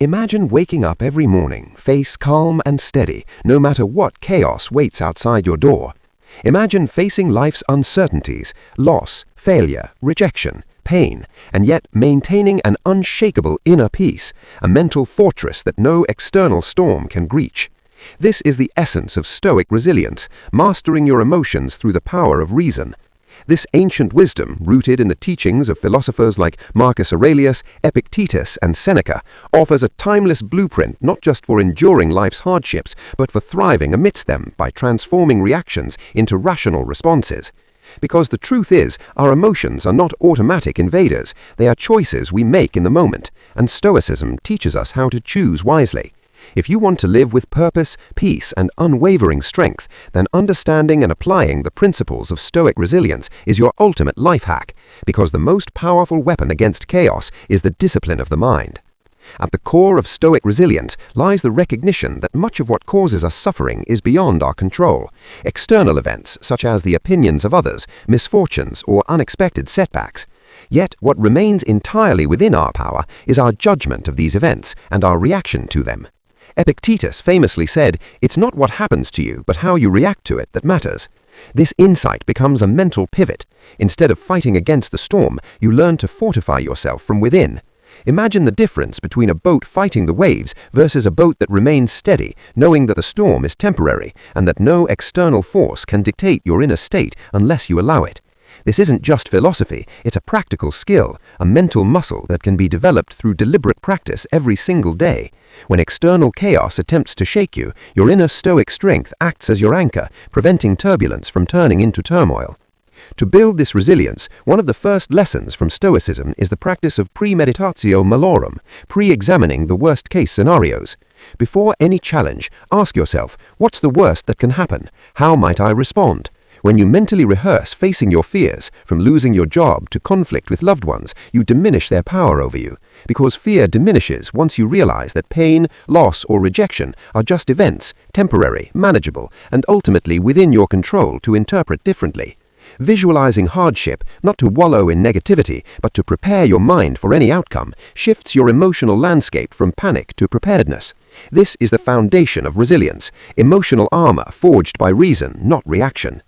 Imagine waking up every morning, face calm and steady, no matter what chaos waits outside your door. Imagine facing life's uncertainties, loss, failure, rejection, pain, and yet maintaining an unshakable inner peace, a mental fortress that no external storm can breach. This is the essence of Stoic resilience, mastering your emotions through the power of reason. This ancient wisdom, rooted in the teachings of philosophers like Marcus Aurelius, Epictetus, and Seneca, offers a timeless blueprint not just for enduring life's hardships, but for thriving amidst them by transforming reactions into rational responses. Because the truth is, our emotions are not automatic invaders, they are choices we make in the moment, and Stoicism teaches us how to choose wisely. If you want to live with purpose, peace, and unwavering strength, then understanding and applying the principles of Stoic resilience is your ultimate life hack, because the most powerful weapon against chaos is the discipline of the mind. At the core of Stoic resilience lies the recognition that much of what causes us suffering is beyond our control. External events, such as the opinions of others, misfortunes, or unexpected setbacks. Yet, what remains entirely within our power is our judgment of these events and our reaction to them. Epictetus famously said, "It's not what happens to you, but how you react to it that matters." This insight becomes a mental pivot. Instead of fighting against the storm, you learn to fortify yourself from within. Imagine the difference between a boat fighting the waves versus a boat that remains steady, knowing that the storm is temporary and that no external force can dictate your inner state unless you allow it. This isn't just philosophy, it's a practical skill, a mental muscle that can be developed through deliberate practice every single day. When external chaos attempts to shake you, your inner stoic strength acts as your anchor, preventing turbulence from turning into turmoil. To build this resilience, one of the first lessons from Stoicism is the practice of Premeditatio Malorum, pre-examining the worst-case scenarios. Before any challenge, ask yourself, what's the worst that can happen? How might I respond? When you mentally rehearse facing your fears, from losing your job to conflict with loved ones, you diminish their power over you. Because fear diminishes once you realize that pain, loss, or rejection are just events, temporary, manageable, and ultimately within your control to interpret differently. Visualizing hardship, not to wallow in negativity, but to prepare your mind for any outcome, shifts your emotional landscape from panic to preparedness. This is the foundation of resilience, emotional armor forged by reason, not reaction.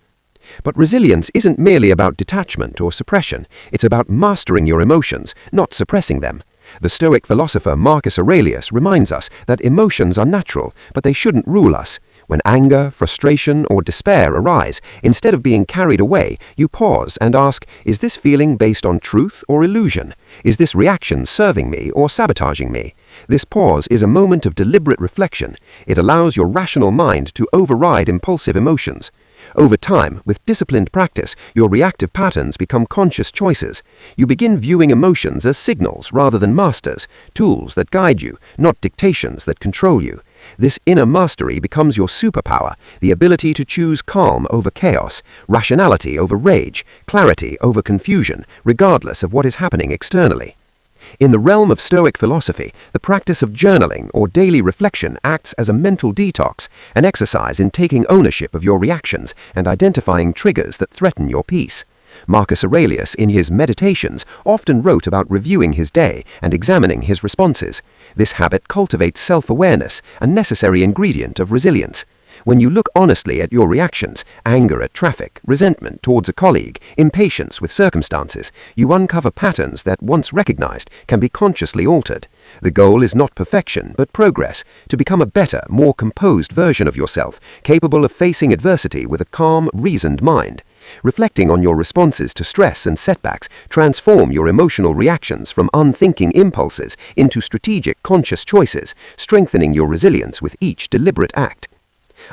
But resilience isn't merely about detachment or suppression, it's about mastering your emotions, not suppressing them. The Stoic philosopher Marcus Aurelius reminds us that emotions are natural, but they shouldn't rule us. When anger, frustration, or despair arise, instead of being carried away, you pause and ask, is this feeling based on truth or illusion? Is this reaction serving me or sabotaging me? This pause is a moment of deliberate reflection. It allows your rational mind to override impulsive emotions. Over time, with disciplined practice, your reactive patterns become conscious choices. You begin viewing emotions as signals rather than masters, tools that guide you, not dictations that control you. This inner mastery becomes your superpower, the ability to choose calm over chaos, rationality over rage, clarity over confusion, regardless of what is happening externally. In the realm of Stoic philosophy, the practice of journaling or daily reflection acts as a mental detox, an exercise in taking ownership of your reactions and identifying triggers that threaten your peace. Marcus Aurelius, in his Meditations, often wrote about reviewing his day and examining his responses. This habit cultivates self-awareness, a necessary ingredient of resilience. When you look honestly at your reactions, anger at traffic, resentment towards a colleague, impatience with circumstances, you uncover patterns that, once recognized, can be consciously altered. The goal is not perfection, but progress, to become a better, more composed version of yourself, capable of facing adversity with a calm, reasoned mind. Reflecting on your responses to stress and setbacks transform your emotional reactions from unthinking impulses into strategic, conscious choices, strengthening your resilience with each deliberate act.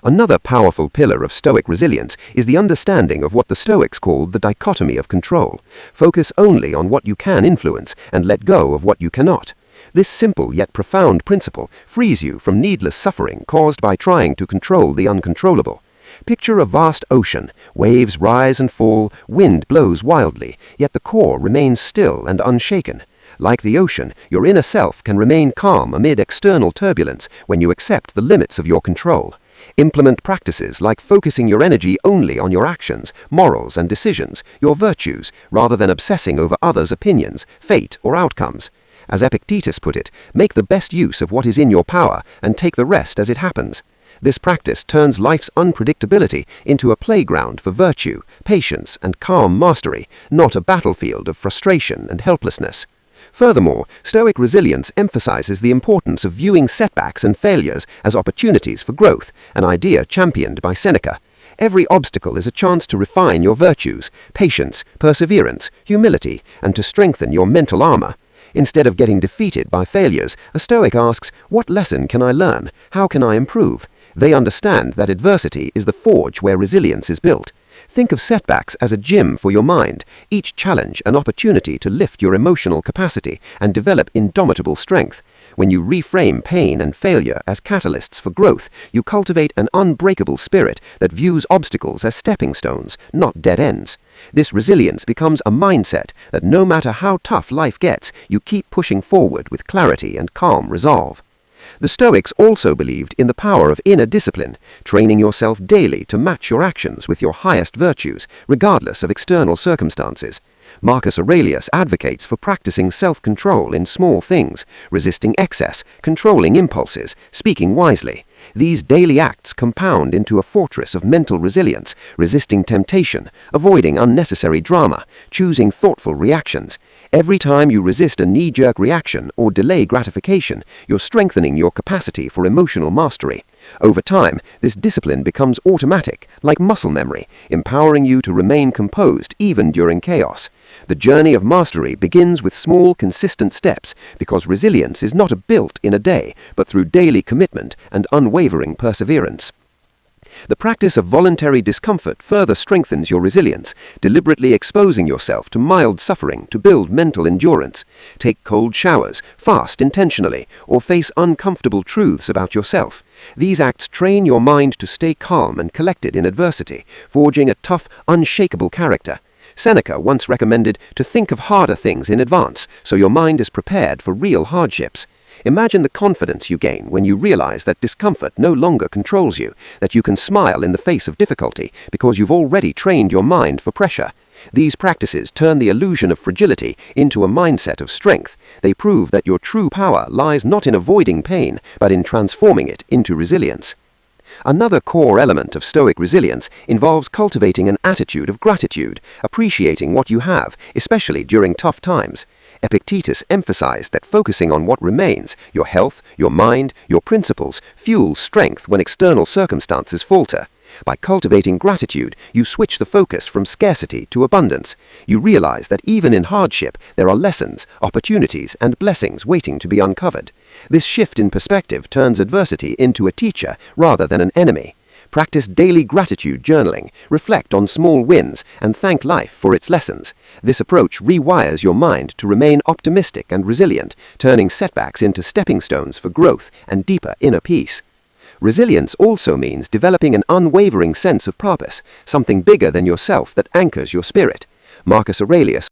Another powerful pillar of Stoic resilience is the understanding of what the Stoics called the Dichotomy of Control. Focus only on what you can influence and let go of what you cannot. This simple yet profound principle frees you from needless suffering caused by trying to control the uncontrollable. Picture a vast ocean. Waves rise and fall, wind blows wildly, yet the core remains still and unshaken. Like the ocean, your inner self can remain calm amid external turbulence when you accept the limits of your control. Implement practices like focusing your energy only on your actions, morals and decisions, your virtues, rather than obsessing over others' opinions, fate or outcomes. As Epictetus put it, make the best use of what is in your power and take the rest as it happens. This practice turns life's unpredictability into a playground for virtue, patience, and calm mastery, not a battlefield of frustration and helplessness. Furthermore, Stoic resilience emphasizes the importance of viewing setbacks and failures as opportunities for growth, an idea championed by Seneca. Every obstacle is a chance to refine your virtues, patience, perseverance, humility, and to strengthen your mental armor. Instead of getting defeated by failures, a Stoic asks, what lesson can I learn? How can I improve? They understand that adversity is the forge where resilience is built. Think of setbacks as a gym for your mind, each challenge an opportunity to lift your emotional capacity and develop indomitable strength. When you reframe pain and failure as catalysts for growth, you cultivate an unbreakable spirit that views obstacles as stepping stones, not dead ends. This resilience becomes a mindset that no matter how tough life gets, you keep pushing forward with clarity and calm resolve. The Stoics also believed in the power of inner discipline, training yourself daily to match your actions with your highest virtues, regardless of external circumstances. Marcus Aurelius advocates for practicing self-control in small things, resisting excess, controlling impulses, speaking wisely. These daily acts compound into a fortress of mental resilience, resisting temptation, avoiding unnecessary drama, choosing thoughtful reactions. Every time you resist a knee-jerk reaction or delay gratification, you're strengthening your capacity for emotional mastery. Over time, this discipline becomes automatic, like muscle memory, empowering you to remain composed even during chaos. The journey of mastery begins with small, consistent steps, because resilience is not built in a day, but through daily commitment and unwavering perseverance. The practice of voluntary discomfort further strengthens your resilience, deliberately exposing yourself to mild suffering to build mental endurance. Take cold showers, fast intentionally, or face uncomfortable truths about yourself. These acts train your mind to stay calm and collected in adversity, forging a tough, unshakable character. Seneca once recommended to think of harder things in advance, so your mind is prepared for real hardships. Imagine the confidence you gain when you realize that discomfort no longer controls you, that you can smile in the face of difficulty because you've already trained your mind for pressure. These practices turn the illusion of fragility into a mindset of strength. They prove that your true power lies not in avoiding pain, but in transforming it into resilience. Another core element of Stoic resilience involves cultivating an attitude of gratitude, appreciating what you have, especially during tough times. Epictetus emphasized that focusing on what remains, your health, your mind, your principles, fuels strength when external circumstances falter. By cultivating gratitude, you switch the focus from scarcity to abundance. You realize that even in hardship, there are lessons, opportunities, and blessings waiting to be uncovered. This shift in perspective turns adversity into a teacher rather than an enemy. Practice daily gratitude journaling, reflect on small wins, and thank life for its lessons. This approach rewires your mind to remain optimistic and resilient, turning setbacks into stepping stones for growth and deeper inner peace. Resilience also means developing an unwavering sense of purpose, something bigger than yourself that anchors your spirit. Marcus Aurelius